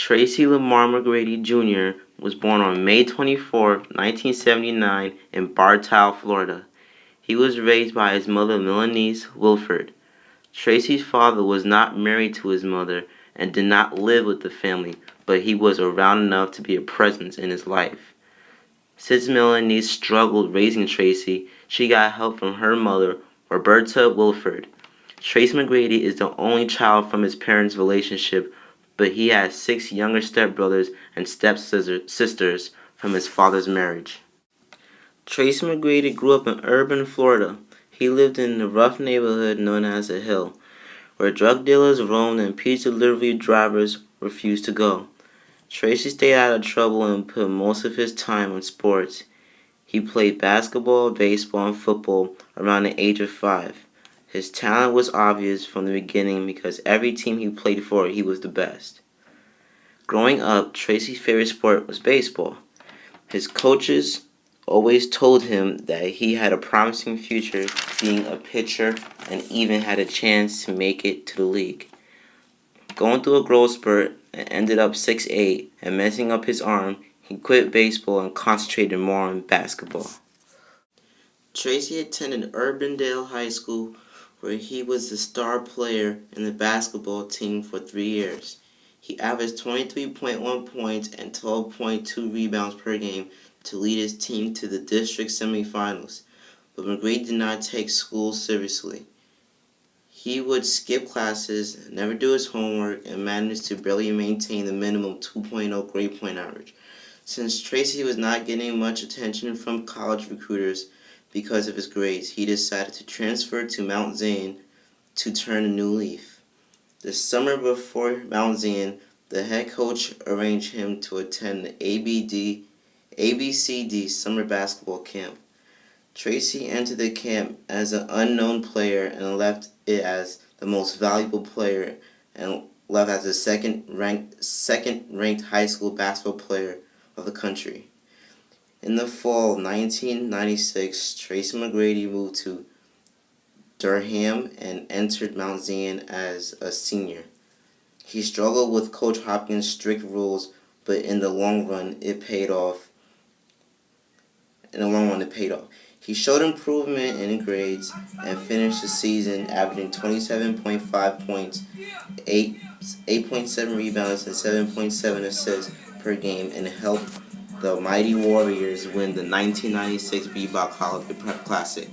Tracy Lamar McGrady Jr. was born on May 24, 1979 in Bartow, Florida. He was raised by his mother Milanese Wilford. Tracy's father was not married to his mother and did not live with the family, but he was around enough to be a presence in his life. Since Milanese struggled raising Tracy, she got help from her mother, Roberta Wilford. Tracy McGrady is the only child from his parents' relationship, but he has 6 younger stepbrothers and stepsisters from his father's marriage. Tracy McGrady grew up in urban Florida. He lived in the rough neighborhood known as The Hill, where drug dealers roamed and pizza delivery drivers refused to go. Tracy stayed out of trouble and put most of his time on sports. He played basketball, baseball, and football around the age of 5. His talent was obvious from the beginning because every team he played for, he was the best. Growing up, Tracy's favorite sport was baseball. His coaches always told him that he had a promising future being a pitcher and even had a chance to make it to the league. Going through a growth spurt and ended up 6'8" and messing up his arm, he quit baseball and concentrated more on basketball. Tracy attended Urbandale High School, where he was the star player in the basketball team for 3 years. He averaged 23.1 points and 12.2 rebounds per game to lead his team to the district semifinals, but McGrady did not take school seriously. He would skip classes, never do his homework, and managed to barely maintain the minimum 2.0 grade point average. Since Tracy was not getting much attention from college recruiters because of his grades, he decided to transfer to Mount Zion to turn a new leaf. The summer before Mount Zion, the head coach arranged him to attend the ABCD summer basketball camp. Tracy entered the camp as an unknown player and left it as the most valuable player and left as the second-ranked high school basketball player of the country. In the fall of 1996, Tracy McGrady moved to Durham and entered Mount Zion as a senior. He struggled with Coach Hopkins' strict rules, but in the long run, it paid off. He showed improvement in grades and finished the season averaging 27.5 points, 8.7 rebounds, and 7.7 assists per game, and helped the Mighty Warriors win the 1996 Reebok Holiday Prep Classic.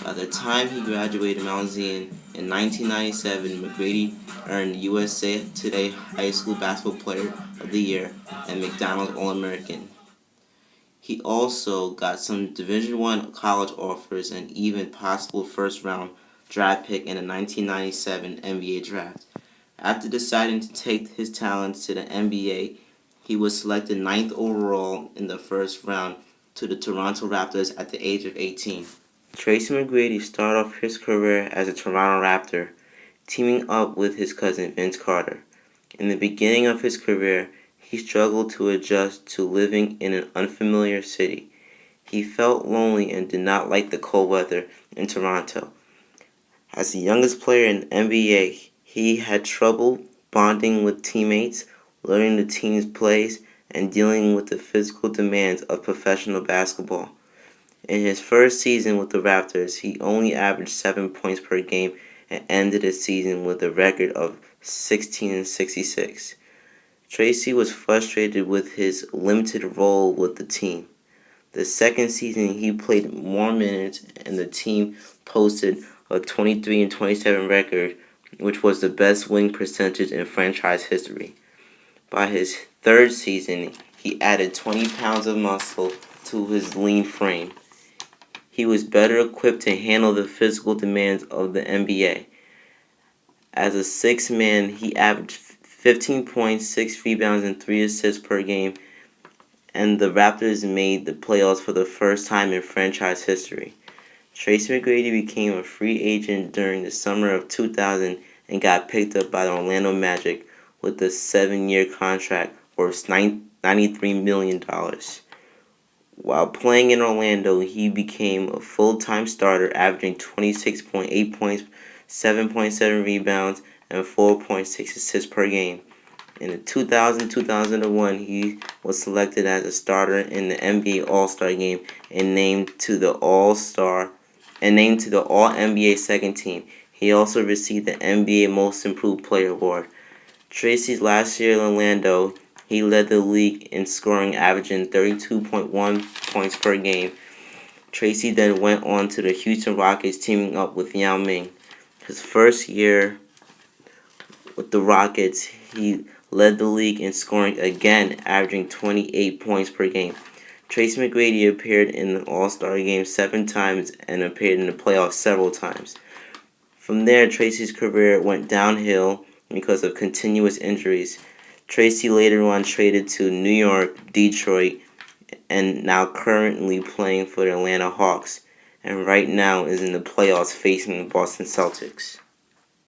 By the time he graduated Mount Zion in 1997, McGrady earned USA Today High School Basketball Player of the Year and McDonald's All-American. He also got some Division I college offers and even possible first-round draft pick in the 1997 NBA Draft. After deciding to take his talents to the NBA, he was selected 9th overall in the first round to the Toronto Raptors at the age of 18. Tracy McGrady started off his career as a Toronto Raptor, teaming up with his cousin Vince Carter. In the beginning of his career, he struggled to adjust to living in an unfamiliar city. He felt lonely and did not like the cold weather in Toronto. As the youngest player in the NBA, he had trouble bonding with teammates, learning the team's plays, and dealing with the physical demands of professional basketball. In his first season with the Raptors, he only averaged 7 points per game and ended the season with a record of 16-66. Tracy was frustrated with his limited role with the team. The second season, he played more minutes, and the team posted a 23-27 record, which was the best winning percentage in franchise history. By his third season, he added 20 pounds of muscle to his lean frame. He was better equipped to handle the physical demands of the NBA. As a sixth man, he averaged 15 points, 6 rebounds, and 3 assists per game, and the Raptors made the playoffs for the first time in franchise history. Tracy McGrady became a free agent during the summer of 2000 and got picked up by the Orlando Magic with a 7-year contract worth $93 million. While playing in Orlando, he became a full-time starter, averaging 26.8 points, 7.7 rebounds, and 4.6 assists per game. In 2000-2001, he was selected as a starter in the NBA All-Star Game and named to the All-NBA Second Team. He also received the NBA Most Improved Player award. Tracy's last year in Orlando, he led the league in scoring, averaging 32.1 points per game. Tracy then went on to the Houston Rockets, teaming up with Yao Ming. His first year with the Rockets, he led the league in scoring again, averaging 28 points per game. Tracy McGrady appeared in the All-Star Game 7 times and appeared in the playoffs several times. From there, Tracy's career went downhill because of continuous injuries. Tracy later on traded to New York, Detroit, and now currently playing for the Atlanta Hawks, and right now is in the playoffs facing the Boston Celtics.